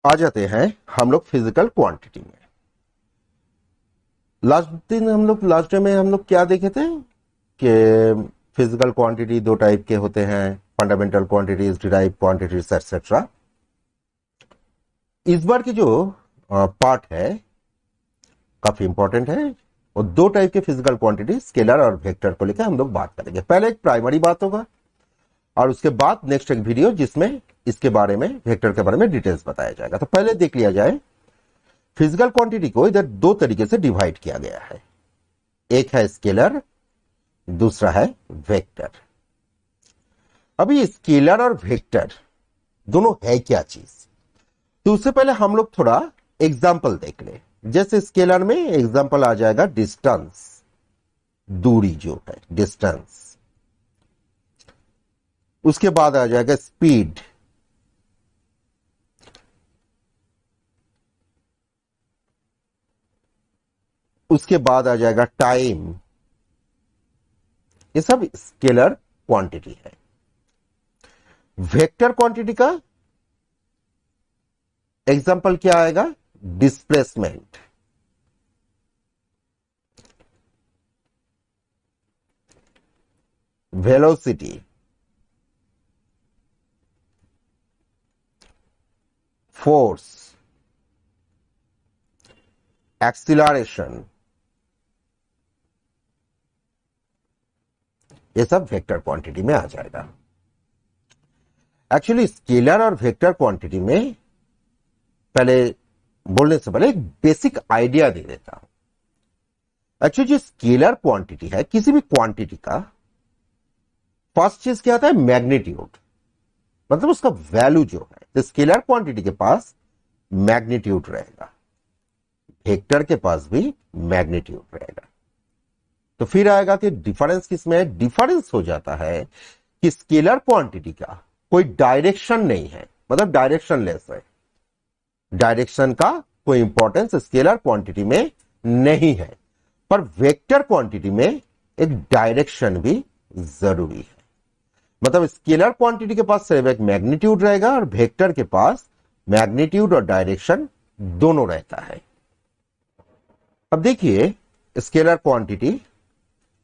आ जाते हैं हम लोग फिजिकल क्वांटिटी में। लास्ट टाइम में हम लोग क्या देखे थे कि फिजिकल क्वांटिटी दो टाइप के होते हैं, fundamental quantities, derive quantities etcetera. इस बार की जो पार्ट है काफी इंपॉर्टेंट है और दो टाइप के फिजिकल क्वांटिटी स्केलर और वेक्टर को लेकर हम लोग बात करेंगे। पहले एक प्राइमरी बात होगा और उसके बाद नेक्स्ट एक वीडियो जिसमें इसके बारे में, वेक्टर के बारे में डिटेल्स बताया जाएगा। तो पहले देख लिया जाए, फिजिकल क्वांटिटी को इधर दो तरीके से डिवाइड किया गया है। एक है स्केलर, दूसरा है वेक्टर। अभी स्केलर और वेक्टर दोनों है क्या चीज, तो उससे पहले हम लोग थोड़ा एग्जाम्पल देख ले। जैसे स्केलर में एग्जाम्पल आ जाएगा डिस्टेंस, दूरी जो है डिस्टेंस। उसके बाद आ जाएगा स्पीड, उसके बाद आ जाएगा टाइम। ये सब स्केलर क्वांटिटी है। वेक्टर क्वांटिटी का एग्जाम्पल क्या आएगा, डिस्प्लेसमेंट, वेलोसिटी, फोर्स, एक्सीलरेशन। ये सब वेक्टर क्वांटिटी में आ जाएगा। एक्चुअली स्केलर और वेक्टर क्वांटिटी में पहले बोलने से पहले एक बेसिक आइडिया दे देता हूं। एक्चुअली जो स्केलर क्वांटिटी है, किसी भी क्वांटिटी का फर्स्ट चीज क्या आता है, मैग्नीट्यूड, मतलब उसका वैल्यू जो है। तो स्केलर क्वांटिटी के पास मैग्नीट्यूड रहेगा, वेक्टर के पास भी मैग्नीट्यूड रहेगा। तो फिर आएगा कि डिफरेंस किसमें है। डिफरेंस हो जाता है कि स्केलर क्वांटिटी का कोई डायरेक्शन नहीं है, मतलब डायरेक्शन लेस है। डायरेक्शन का कोई इंपॉर्टेंस स्केलर क्वांटिटी में नहीं है, पर वेक्टर क्वांटिटी में एक डायरेक्शन भी जरूरी है। मतलब स्केलर क्वांटिटी के पास सिर्फ एक मैग्नीट्यूड रहेगा और वेक्टर के पास मैग्नीट्यूड और डायरेक्शन दोनों रहता है। अब देखिए स्केलर क्वांटिटी,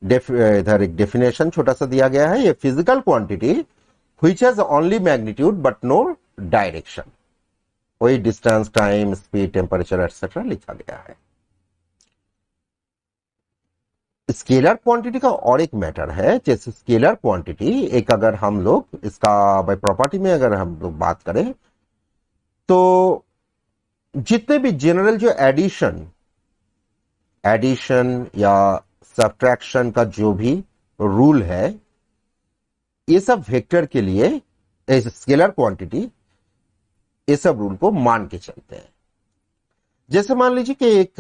इधर एक डेफिनेशन छोटा सा दिया गया है। ये physical quantity which has only magnitude but no direction. वही distance, time, speed, temperature etcetera लिखा गया है। स्केलर क्वांटिटी का और एक मैटर है, जैसे स्केलर क्वांटिटी एक, अगर हम लोग इसका बाय प्रॉपर्टी में अगर हम लोग बात करें तो जितने भी जनरल जो एडिशन या सब्ट्रैक्शन का जो भी रूल है, ये सब वेक्टर के लिए स्केलर क्वांटिटी ये सब रूल को मान के चलते हैं। जैसे मान लीजिए कि एक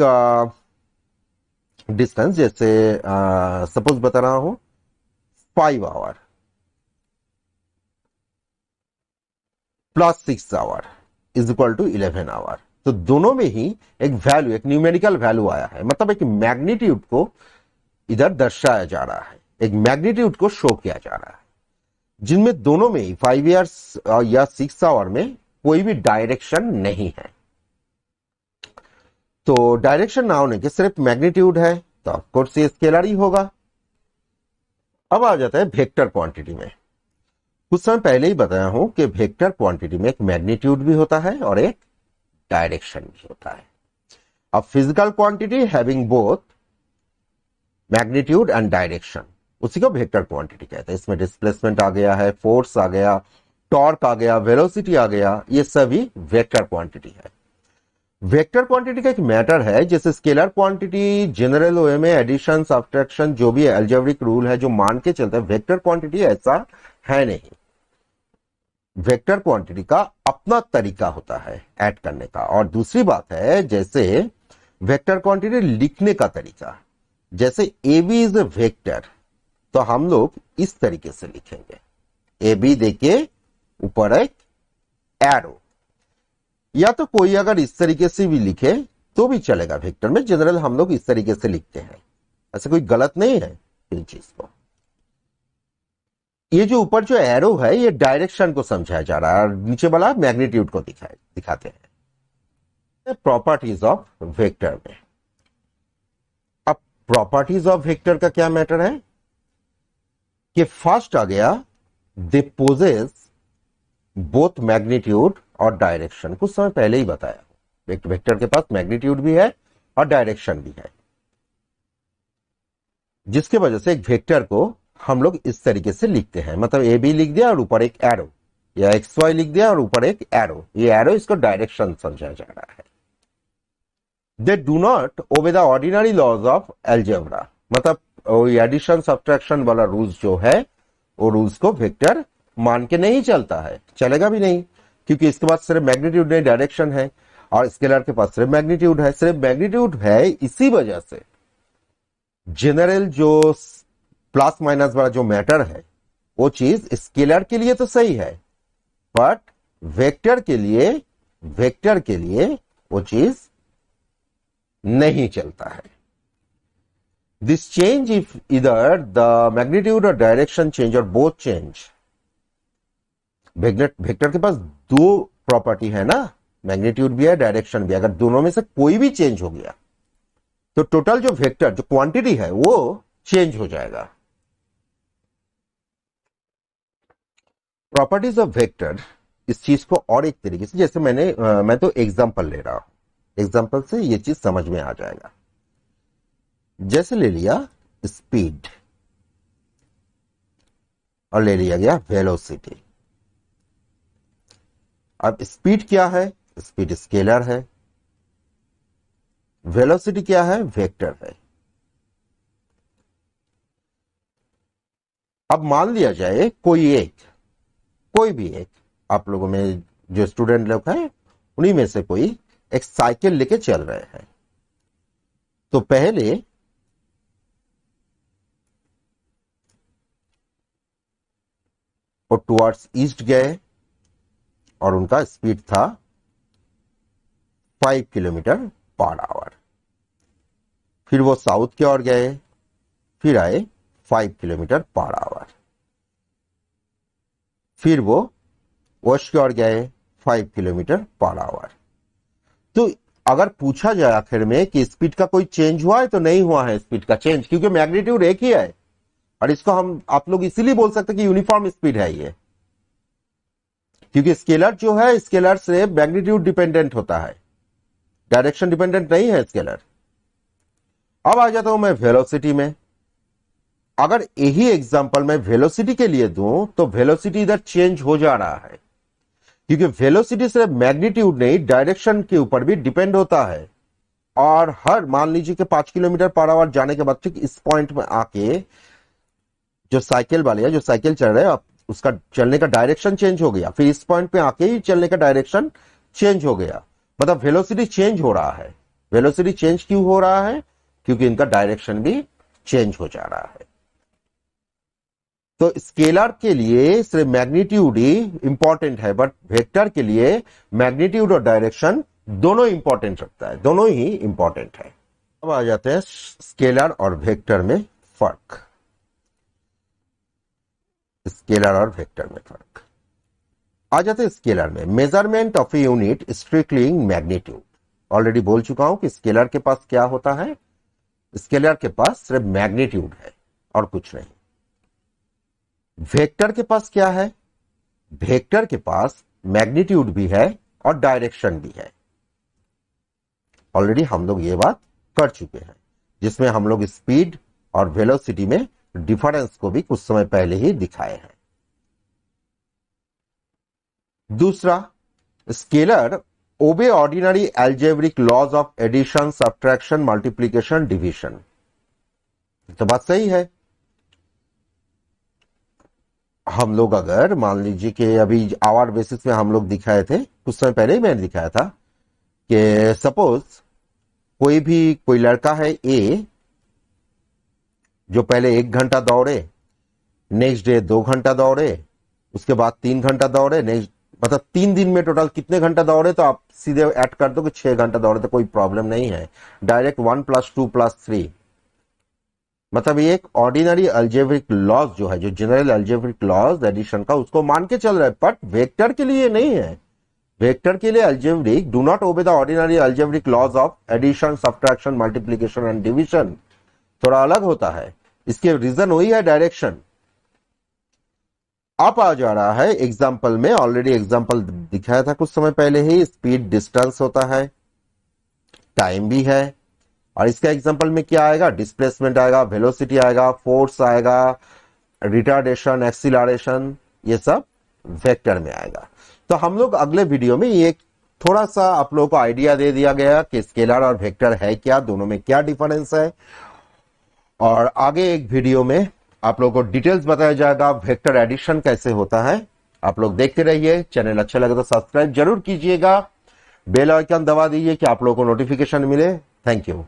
डिस्टेंस, जैसे सपोज बता रहा हूं 5 hour plus 6 hour is equal to 11 hour. तो दोनों में ही एक वैल्यू, एक न्यूमेरिकल वैल्यू आया है, मतलब एक मैग्नीट्यूड को इधर दर्शाया जा रहा है, एक मैग्नीट्यूड को शो किया जा रहा है, जिनमें दोनों में ही 5 ईयर्स या 6 आवर में कोई भी डायरेक्शन नहीं है। तो डायरेक्शन ना होने के सिर्फ मैग्नीट्यूड है, तो ऑफकोर्स ये स्केलर ही होगा। अब आ जाता है वेक्टर क्वांटिटी में। कुछ समय पहले ही बताया हूं कि वेक्टर क्वांटिटी में एक मैग्नीट्यूड भी होता है और एक डायरेक्शन भी होता है। अब physical quantity having both magnitude and direction, उसी को वेक्टर क्वांटिटी कहते हैं। इसमें डिस्प्लेसमेंट आ गया है, फोर्स आ गया, टॉर्क आ गया, वेलोसिटी आ गया, ये सभी वेक्टर क्वांटिटी है। वेक्टर क्वांटिटी का एक मैटर है, जैसे स्केलर क्वांटिटी जनरल वे में एडिशन, सब्ट्रैक्शन जो भी अलजेब्रिक रूल है जो मान के चलते हैं, वेक्टर क्वांटिटी ऐसा है नहीं। वेक्टर क्वांटिटी का अपना तरीका होता है ऐड करने का। और दूसरी बात है, जैसे वेक्टर क्वांटिटी लिखने का तरीका, जैसे A B is a vector, तो हम लोग इस तरीके से लिखेंगे, ए बी देखिए ऊपर एक एरो, या तो कोई अगर इस तरीके से भी लिखे तो भी चलेगा। वेक्टर में जनरल हम लोग इस तरीके से लिखते हैं, ऐसा कोई गलत नहीं है इन चीज को। ये जो ऊपर जो एरो है ये डायरेक्शन को समझाया जा रहा है और नीचे वाला मैग्नीट्यूड को दिखाते हैं। प्रॉपर्टीज ऑफ वेक्टर में। अब प्रॉपर्टीज ऑफ वेक्टर का क्या मैटर है कि फर्स्ट आ गया दे पोजेस बोथ मैग्नीट्यूड और डायरेक्शन। कुछ समय पहले ही बताया, वेक्टर के पास मैग्नीट्यूड भी है और डायरेक्शन भी है, जिसके वजह से एक वेक्टर को हम लोग इस तरीके से लिखते हैं, मतलब ए बी लिख दिया और ऊपर एक एरो, या एक्स वाई लिख दिया और ऊपर एक एरो, ये एरो इसको डायरेक्शन समझा जा रहा है। They do not obey the ordinary laws of algebra, मतलब एडिशन सब्ट्रैक्शन वाला रूल्स जो है वो रूल्स को वेक्टर मान के नहीं चलता है, चलेगा भी नहीं, क्योंकि इसके पास सिर्फ मैग्नीट्यूड नहीं डायरेक्शन है, और स्केलर के पास सिर्फ मैग्नीट्यूड है। सिर्फ मैग्नीट्यूड है, इसी वजह से जनरल जो प्लस माइनस वाला जो मैटर है वो चीज स्केलर के लिए तो सही है, बट वेक्टर के लिए वो चीज नहीं चलता है। दिस चेंज इफ इधर द मैग्नीट्यूड और डायरेक्शन चेंज और बोथ चेंज। वेक्टर के पास दो प्रॉपर्टी है ना, मैग्नीट्यूड भी है डायरेक्शन भी, अगर दोनों में से कोई भी चेंज हो गया तो टोटल जो वेक्टर जो क्वांटिटी है वो चेंज हो जाएगा। प्रॉपर्टीज ऑफ वेक्टर इस चीज को और एक तरीके से, जैसे मैं तो एग्जांपल ले रहा हूं, एग्जांपल से ये चीज समझ में आ जाएगा। जैसे ले लिया स्पीड और ले लिया गया वेलोसिटी। अब स्पीड क्या है? स्पीड स्केलर है। वेलोसिटी क्या है? वेक्टर है। अब मान लिया जाए कोई भी एक आप लोगों में जो स्टूडेंट लोग हैं उन्हीं में से कोई एक साइकिल लेके चल रहे हैं, तो पहले वो टुवर्ड्स ईस्ट गए और उनका स्पीड था 5 किलोमीटर पर आवर। फिर वो साउथ की ओर गए, फिर आए 5 किलोमीटर पर आवर। फिर वो वेस्ट की ओर गए 5 किलोमीटर पर आवर। तो अगर पूछा जाए आखिर में कि स्पीड का कोई चेंज हुआ है, तो नहीं हुआ है स्पीड का चेंज, क्योंकि मैग्नीट्यूड एक ही है, और इसको आप लोग इसीलिए बोल सकते हैं कि यूनिफॉर्म स्पीड है ये, क्योंकि स्केलर जो है स्केलर से मैग्नीट्यूड डिपेंडेंट होता है, डायरेक्शन डिपेंडेंट नहीं है स्केलर। अब आ जाता हूं मैं वेलोसिटी में। अगर यही एग्जांपल मैं वेलोसिटी के लिए दूं तो वेलोसिटी इधर चेंज हो जा रहा है, क्योंकि वेलोसिटी सिर्फ मैग्नीट्यूड नहीं डायरेक्शन के ऊपर भी डिपेंड होता है। और हर मान लीजिए कि 5 किलोमीटर पर आवर जाने के बाद ठीक इस पॉइंट में आके जो साइकिल वाले है, जो साइकिल चल रहे हैं, उसका चलने का डायरेक्शन चेंज हो गया, फिर इस पॉइंट पे आके ही चलने का डायरेक्शन चेंज हो गया, मतलब वेलोसिटी चेंज हो रहा है। वेलोसिटी चेंज क्यों हो रहा है? क्योंकि इनका डायरेक्शन भी चेंज हो जा रहा है। तो स्केलर के लिए सिर्फ मैग्नीट्यूड ही इंपॉर्टेंट है, बट वेक्टर के लिए मैग्नीट्यूड और डायरेक्शन दोनों इंपॉर्टेंट रखता है, दोनों ही इंपॉर्टेंट है। अब आ जाते हैं स्केलर और वेक्टर में फर्क। स्केलर और वेक्टर में फर्क आ जाते हैं। स्केलर में measurement of a unit strictly in magnitude. Already बोल चुका हूं कि स्केलर के पास क्या होता है, स्केलर के पास सिर्फ मैग्नीट्यूड है और कुछ नहीं। वेक्टर के पास क्या है? वेक्टर के पास मैग्नीट्यूड भी है और डायरेक्शन भी है। ऑलरेडी हम लोग ये बात कर चुके हैं, जिसमें हम लोग स्पीड और वेलोसिटी में डिफरेंस को भी कुछ समय पहले ही दिखाए हैं। दूसरा, scalar obey ordinary algebraic laws of addition, subtraction, multiplication, division. तो बात सही है। हम लोग अगर मान लीजिए कि अभी आवर बेसिस में हम लोग दिखाए थे, कुछ समय पहले ही मैंने दिखाया था कि सपोज कोई लड़का है ए, जो पहले 1 घंटा दौड़े, नेक्स्ट डे 2 घंटा दौड़े, उसके बाद 3 घंटा दौड़े, नेक्स्ट मतलब 3 दिन में टोटल कितने घंटा दौड़े, तो आप सीधे ऐड कर दो कि 6 घंटा दौड़े, तो कोई प्रॉब्लम नहीं है। डायरेक्ट 1 + 2 + 3, मतलब ये एक ऑर्डिनरी अल्जेब्रिक लॉज जो है, जो जनरल अल्जेब्रिक लॉज एडिशन का, उसको मान के चल रहा है, बट वेक्टर के लिए नहीं है। वेक्टर के लिए algebraic do not obey the ordinary algebraic laws of addition, subtraction, multiplication and division. थोड़ा अलग होता है, इसके रीजन वही है, डायरेक्शन। आप आ जा रहा है एग्जाम्पल में, ऑलरेडी एग्जाम्पल दिखाया था कुछ समय पहले ही। स्पीड डिस्टेंस होता है, टाइम भी है, और इसका एग्जाम्पल में क्या आएगा, डिस्प्लेसमेंट आएगा, वेलोसिटी आएगा, फोर्स आएगा, रिटार्डेशन, एक्सीलरेशन, ये सब वेक्टर में आएगा। तो हम लोग अगले वीडियो में ये थोड़ा सा आप लोगों को आइडिया दे दिया गया कि स्केलर और वेक्टर है क्या, दोनों में क्या डिफरेंस है, और आगे एक वीडियो में आप लोगों को डिटेल्स बताया जाएगा वेक्टर एडिशन कैसे होता है। आप लोग देखते रहिए। चैनल अच्छा लगे तो सब्सक्राइब जरूर कीजिएगा, बेल आइकन दबा दीजिए कि आप लोगों को नोटिफिकेशन मिले। Thank you.